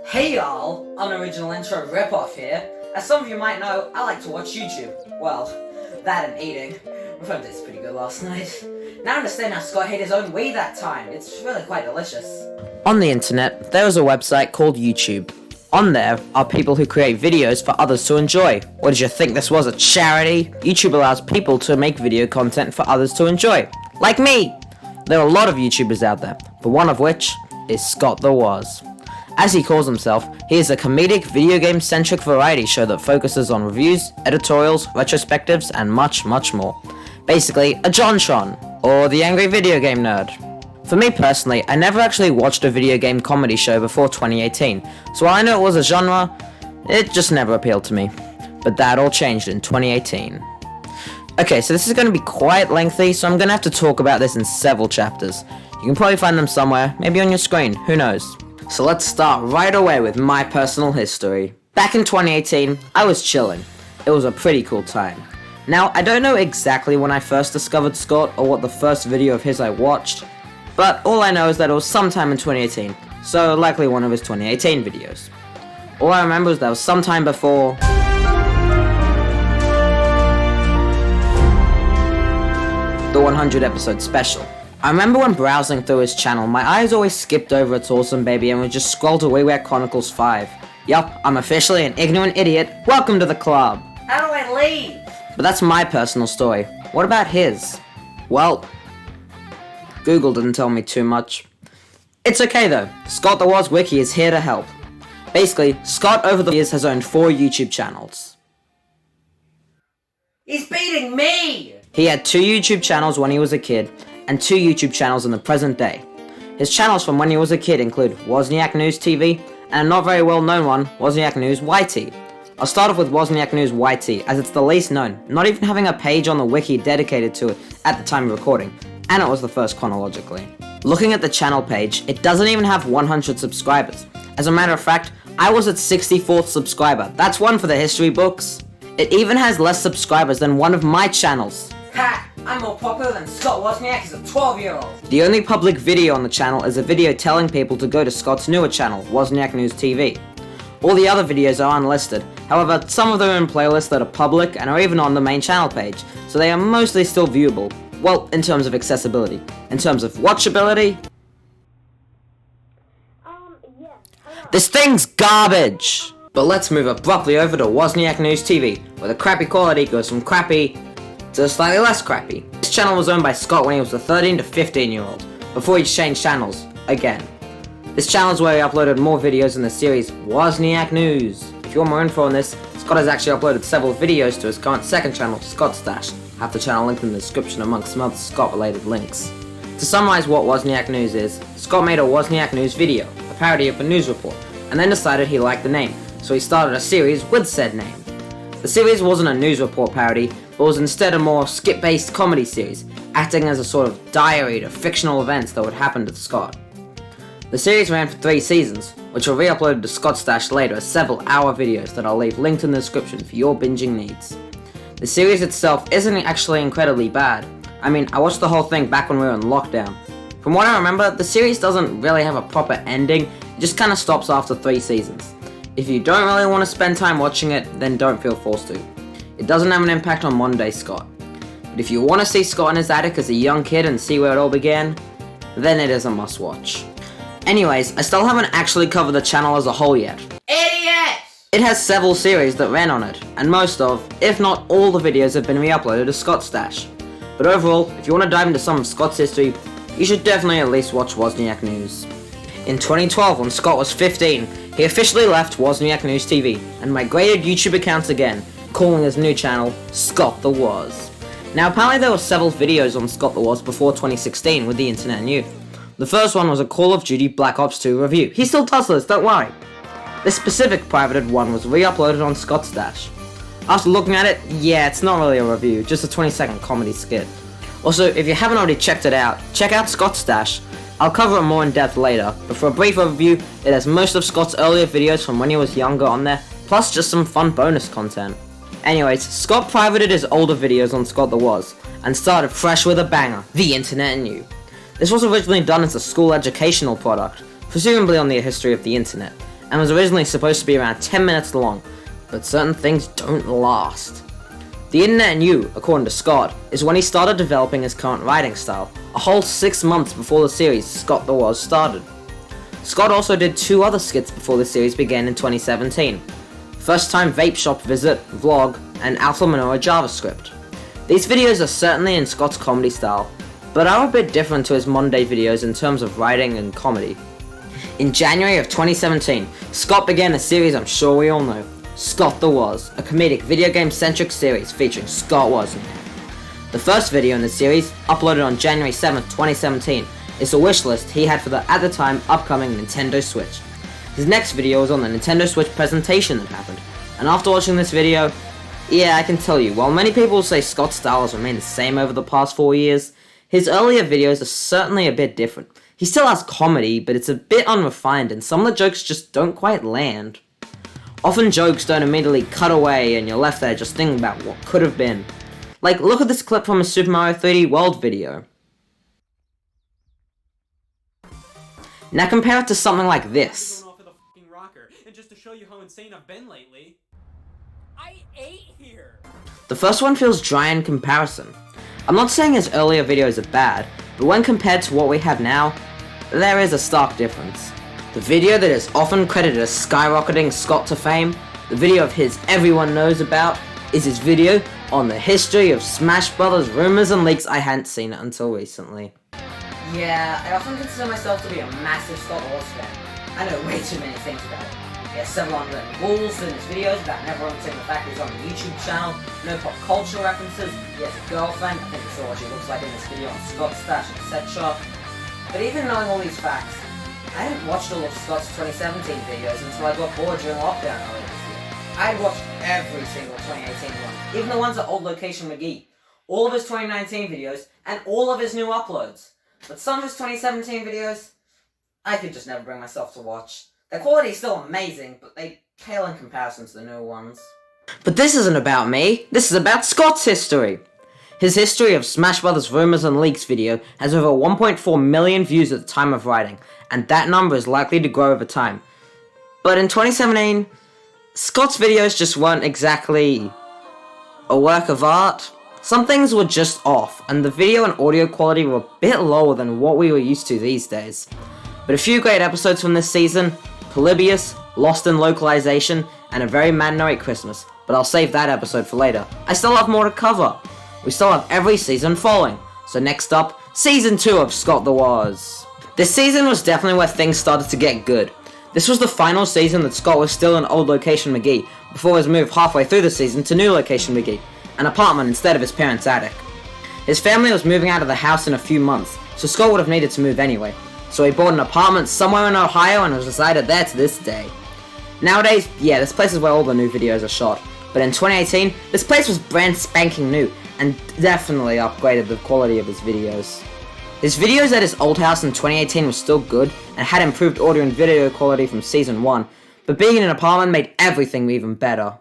Hey y'all, unoriginal intro ripoff here. As some of you might know, I like to watch YouTube. Well, that and eating. My phone tasted pretty good last night. Now I understand how Scott ate his own Wii that time. It's really quite delicious. On the internet, there is a website called YouTube. On there are people who create videos for others to enjoy. What did you think this was, a charity? YouTube allows people to make video content for others to enjoy. Like me! There are a lot of YouTubers out there, but one of which is Scott the Woz. As he calls himself, he is a comedic video game-centric variety show that focuses on reviews, editorials, retrospectives, and much, much more. Basically, a JonTron, or the Angry Video Game Nerd. For me personally, I never actually watched a video game comedy show before 2018, so while I know it was a genre, it just never appealed to me. But that all changed in 2018. Okay, so this is going to be quite lengthy, so I'm going to have to talk about this in several chapters. You can probably find them somewhere, maybe on your screen, who knows. So let's start right away with my personal history. Back in 2018, I was chilling. It was a pretty cool time. Now, I don't know exactly when I first discovered Scott or what the first video of his I watched, but all I know is that it was sometime in 2018, so likely one of his 2018 videos. All I remember is that it was sometime before the 100 episode special. I remember when browsing through his channel, my eyes always skipped over It's Awesome Baby and would just scroll to WiiWare Chronicles 5. Yup, I'm officially an ignorant idiot. Welcome to the club. How do I leave? But that's my personal story. What about his? Well, Google didn't tell me too much. It's okay though. Scott the Woz Wiki is here to help. Basically, Scott over the years has owned 4 YouTube channels. He's beating me! He had 2 YouTube channels when he was a kid, and 2 YouTube channels in the present day. His channels from when he was a kid include Wozniak News TV, and a not very well known one, Wozniak News YT. I'll start off with Wozniak News YT, as it's the least known, not even having a page on the wiki dedicated to it at the time of recording, and it was the first chronologically. Looking at the channel page, it doesn't even have 100 subscribers. As a matter of fact, I was its 64th subscriber. That's one for the history books. It even has less subscribers than one of my channels. Ha! I'm more popular than Scott Wozniak is a 12-year-old. The only public video on the channel is a video telling people to go to Scott's newer channel, Wozniak News TV. All the other videos are unlisted, however, some of them are in playlists that are public and are even on the main channel page, so they are mostly still viewable. Well, in terms of accessibility. In terms of watchability, this thing's garbage! But let's move abruptly over to Wozniak News TV, where the crappy quality goes from crappy to slightly less crappy. This channel was owned by Scott when he was a 13 to 15-year-old, before he changed channels, again. This channel is where he uploaded more videos in the series Wozniak News. If you want more info on this, Scott has actually uploaded several videos to his current second channel, Scott Stash. Have the channel linked in the description amongst some other Scott-related links. To summarize what Wozniak News is, Scott made a Wozniak News video, a parody of a news report, and then decided he liked the name, so he started a series with said name. The series wasn't a news report parody, but was instead a more skit-based comedy series, acting as a sort of diary to fictional events that would happen to Scott. The series ran for 3 seasons, which were re-uploaded to Scott Stash later as several hour videos that I'll leave linked in the description for your binging needs. The series itself isn't actually incredibly bad. I mean, I watched the whole thing back when we were in lockdown. From what I remember, the series doesn't really have a proper ending, it just kinda stops after 3 seasons. If you don't really want to spend time watching it, then don't feel forced to. It doesn't have an impact on modern day Scott. But if you want to see Scott in his attic as a young kid and see where it all began, then it is a must watch. Anyways, I still haven't actually covered the channel as a whole yet. Idiot! It has several series that ran on it, and most of, if not all the videos have been re-uploaded to Scott Stash. But overall, if you want to dive into some of Scott's history, you should definitely at least watch Wozniak News. In 2012, when Scott was 15, he officially left Wozniak News TV and migrated YouTube accounts again, calling his new channel Scott the Woz. Now apparently there were several videos on Scott the Woz before 2016 with the internet new. The first one was a Call of Duty Black Ops 2 review. He still does this, don't worry. This specific privated one was re-uploaded on Scott Stash. After looking at it, yeah, it's not really a review, just a 20-second comedy skit. Also, if you haven't already checked it out, check out Scott Stash. I'll cover it more in depth later, but for a brief overview, it has most of Scott's earlier videos from when he was younger on there, plus just some fun bonus content. Anyways, Scott privated his older videos on Scott the Woz, and started fresh with a banger, the internet new. This was originally done as a school educational product, presumably on the history of the internet, and was originally supposed to be around 10 minutes long, but certain things don't last. The internet knew, according to Scott, is when he started developing his current writing style, a whole 6 months before the series Scott the Woz started. Scott also did 2 other skits before the series began in 2017. First Time Vape Shop Visit, Vlog, and Alpha Menorah JavaScript. These videos are certainly in Scott's comedy style, but are a bit different to his modern day videos in terms of writing and comedy. In January of 2017, Scott began a series I'm sure we all know, Scott the Woz, a comedic video game centric series featuring Scott Wozniak. The first video in the series, uploaded on January 7th, 2017, is a wish list he had for the, at the time, upcoming Nintendo Switch. His next video was on the Nintendo Switch presentation that happened, and after watching this video, yeah, I can tell you, while many people say Scott's style has remained the same over the past 4 years, his earlier videos are certainly a bit different. He still has comedy, but it's a bit unrefined and some of the jokes just don't quite land. Often jokes don't immediately cut away and you're left there just thinking about what could have been. Like, look at this clip from a Super Mario 3D World video. Now compare it to something like this. Going off of the fucking rocker, and just to show you how insane I've been lately, I ate here. The first one feels dry in comparison. I'm not saying his earlier videos are bad, but when compared to what we have now, there is a stark difference. The video that is often credited as skyrocketing Scott to fame, the video of his everyone knows about, is his video on the history of Smash Brothers rumors and leaks I hadn't seen it until recently. Yeah, I often consider myself to be a massive Scott Woz fan. I know way too many things about it. He has several unwritten rules in his videos about never omitting the fact he's on a YouTube channel, no pop culture references, he has a girlfriend, I think we saw what she looks like in this video on Scott's Stash and Set Shop. But even knowing all these facts, I hadn't watched all of Scott's 2017 videos until I got bored during lockdown earlier this year. I had watched every single 2018 one, even the ones at Old Location McGee, all of his 2019 videos, and all of his new uploads. But some of his 2017 videos, I could just never bring myself to watch. Their quality is still amazing, but they pale in comparison to the newer ones. But this isn't about me, this is about Scott's history. His history of Smash Brothers rumors and leaks video has over 1.4 million views at the time of writing, and that number is likely to grow over time. But in 2017, Scott's videos just weren't exactly a work of art. Some things were just off, and the video and audio quality were a bit lower than what we were used to these days. But a few great episodes from this season, Polybius, Lost in Localization, and A Very Mandatory Christmas, but I'll save that episode for later. I still have more to cover. We still have every season following. So next up, Season 2 of Scott the Woz. This season was definitely where things started to get good. This was the final season that Scott was still in Old Location McGee, before his move halfway through the season to New Location McGee, an apartment instead of his parents' attic. His family was moving out of the house in a few months, so Scott would have needed to move anyway. So he bought an apartment somewhere in Ohio and has resided there to this day. Nowadays, yeah, this place is where all the new videos are shot. But in 2018, this place was brand spanking new, and definitely upgraded the quality of his videos. His videos at his old house in 2018 were still good, and had improved audio and video quality from Season 1, but being in an apartment made everything even better.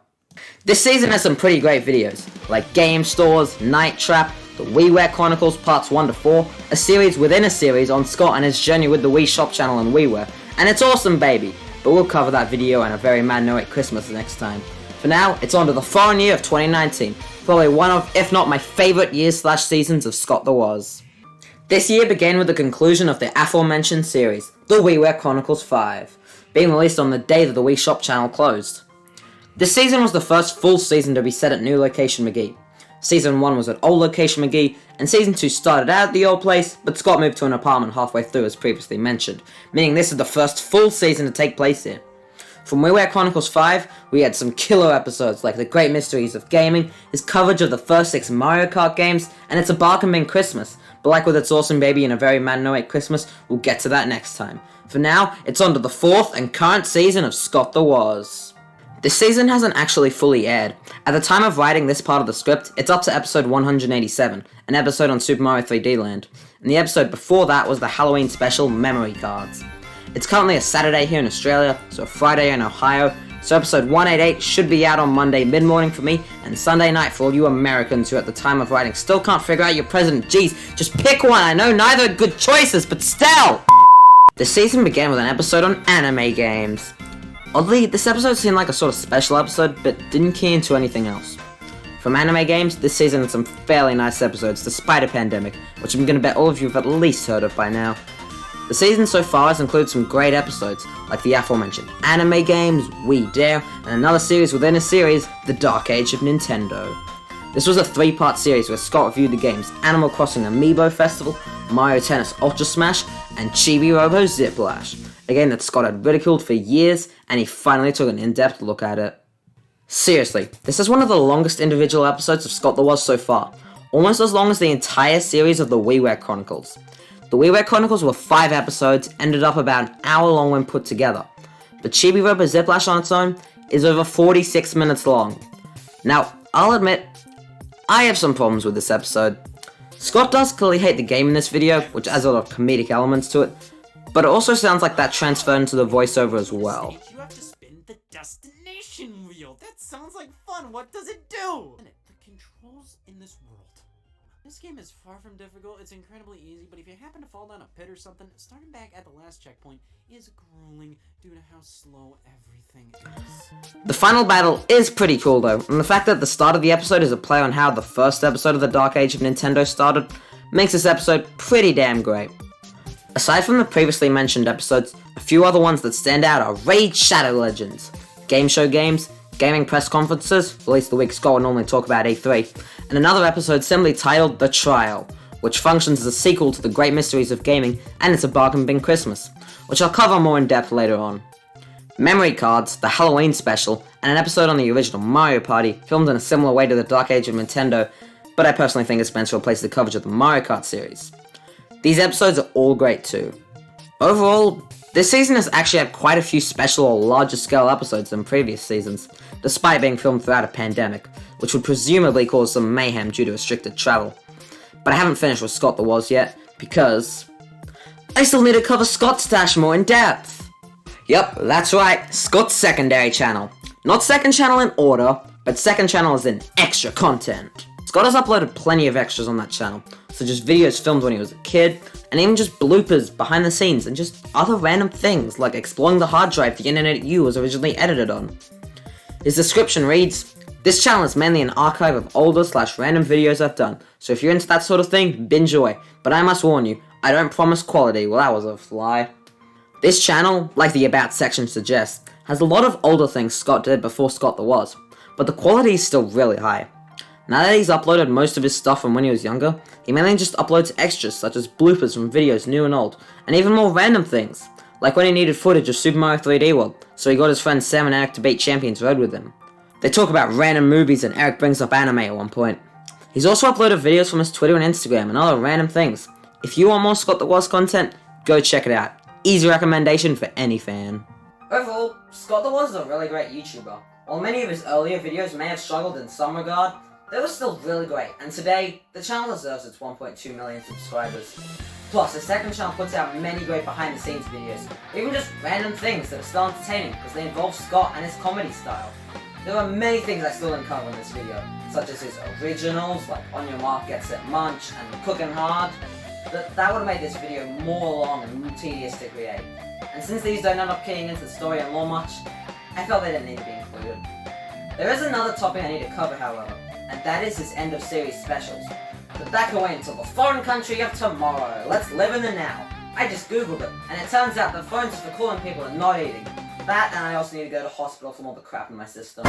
This season has some pretty great videos, like Game Stores, Night Trap, the WiiWare Chronicles Parts 1 to 4, a series within a series on Scott and his journey with the Wii Shop channel and WiiWare, and it's awesome baby, but we'll cover that video and A Very Mandatory Christmas next time. For now, it's on to the foreign year of 2019, probably one of, if not my favourite years/seasons of Scott the Woz. This year began with the conclusion of the aforementioned series, the WiiWare Chronicles 5, being released on the day that the Wii Shop channel closed. This season was the first full season to be set at New Location McGee. Season 1 was at Old Location McGee, and Season 2 started out at the old place, but Scott moved to an apartment halfway through as previously mentioned, meaning this is the first full season to take place here. From WiiWare Chronicles 5, we had some killer episodes like The Great Mysteries of Gaming, his coverage of the first 6 Mario Kart games, and It's a Bargain Bin Christmas, but like with It's Awesome Baby and A Very Mandatory Christmas, we'll get to that next time. For now, it's on to the 4th and current season of Scott the Woz. This season hasn't actually fully aired. At the time of writing this part of the script, it's up to episode 187, an episode on Super Mario 3D Land, and the episode before that was the Halloween special Memory Cards. It's currently a Saturday here in Australia, so a Friday in Ohio, so episode 188 should be out on Monday mid-morning for me, and Sunday night for all you Americans who at the time of writing still can't figure out your president. Jeez, just pick one, I know neither are good choices, but still! The season began with an episode on anime games. Oddly, this episode seemed like a sort of special episode, but didn't key into anything else. From anime games, this season had some fairly nice episodes despite a pandemic, which I'm gonna bet all of you have at least heard of by now. The season so far has included some great episodes, like the aforementioned anime games, We Dare, and another series within a series, The Dark Age of Nintendo. This was a 3-part series where Scott reviewed the games Animal Crossing Amiibo Festival, Mario Tennis Ultra Smash, and Chibi Robo Ziplash, a game that Scott had ridiculed for years, and he finally took an in-depth look at it. Seriously, this is one of the longest individual episodes of Scott the Woz so far, almost as long as the entire series of the WiiWare Chronicles. The WiiWare Chronicles were 5 episodes, ended up about an hour long when put together, but Chibi Robo Ziplash on its own is over 46 minutes long. Now, I'll admit, I have some problems with this episode. Scott does clearly hate the game in this video, which adds a lot of comedic elements to it, but it also sounds like that transferred into the voiceover as well. You have to spin the destination wheel. That sounds like fun. What does it do? The controls in this world. This game is far from difficult. It's incredibly easy, but if you happen to fall down a pit or something, starting back at the last checkpoint is grueling due to how slow everything is. The final battle is pretty cool though, and the fact that the start of the episode is a play on how the first episode of the Dark Age of Nintendo started makes this episode pretty damn great. Aside from the previously mentioned episodes, a few other ones that stand out are Raid Shadow Legends, Game Show Games, gaming press conferences, released the week Scott would normally talk about E3, and another episode simply titled The Trial, which functions as a sequel to The Great Mysteries of Gaming, and it's a bargain bin Christmas, which I'll cover more in depth later on. Memory Cards, the Halloween special, and an episode on the original Mario Party, filmed in a similar way to the Dark Age of Nintendo, but I personally think it's meant to replace the coverage of the Mario Kart series. These episodes are all great too. Overall, this season has actually had quite a few special or larger scale episodes than previous seasons, despite being filmed throughout a pandemic, which would presumably cause some mayhem due to restricted travel. But I haven't finished with Scott the Woz yet, because I still need to cover Scott's stash more in depth. Yep, that's right, Scott's secondary channel. Not second channel in order, but second channel as in extra content. Scott has uploaded plenty of extras on that channel, such as videos filmed when he was a kid, and even just bloopers, behind the scenes, and just other random things, like exploring the hard drive the Internet U was originally edited on. His description reads, "This channel is mainly an archive of older/random videos I've done, so if you're into that sort of thing, binge away, but I must warn you, I don't promise quality." Well, that was a lie. This channel, like the About section suggests, has a lot of older things Scott did before Scott the Woz, but the quality is still really high. Now that he's uploaded most of his stuff from when he was younger, he mainly just uploads extras such as bloopers from videos new and old, and even more random things, like when he needed footage of Super Mario 3D World, so he got his friends Sam and Eric to beat Champions Road with him. They talk about random movies and Eric brings up anime at one point. He's also uploaded videos from his Twitter and Instagram and other random things. If you want more Scott the Woz content, go check it out. Easy recommendation for any fan. Overall, Scott the Woz is a really great YouTuber. While many of his earlier videos may have struggled in some regard, they were still really great, and today, the channel deserves its 1.2 million subscribers. Plus, the second channel puts out many great behind-the-scenes videos, or even just random things that are still entertaining because they involve Scott and his comedy style. There are many things I still didn't cover in this video, such as his originals, like On Your Mark, Get Set Munch, and Cookin' Hard. That would have made this video more long and tedious to create. And since these don't end up keying into the story and lore much, I felt they didn't need to be included. There is another topic I need to cover, however, and that is his end of series specials. But that can wait until the foreign country of tomorrow. Let's live in the now. I just googled it, and it turns out the phones are for calling people and not eating. That, and I also need to go to hospital from all the crap in my system.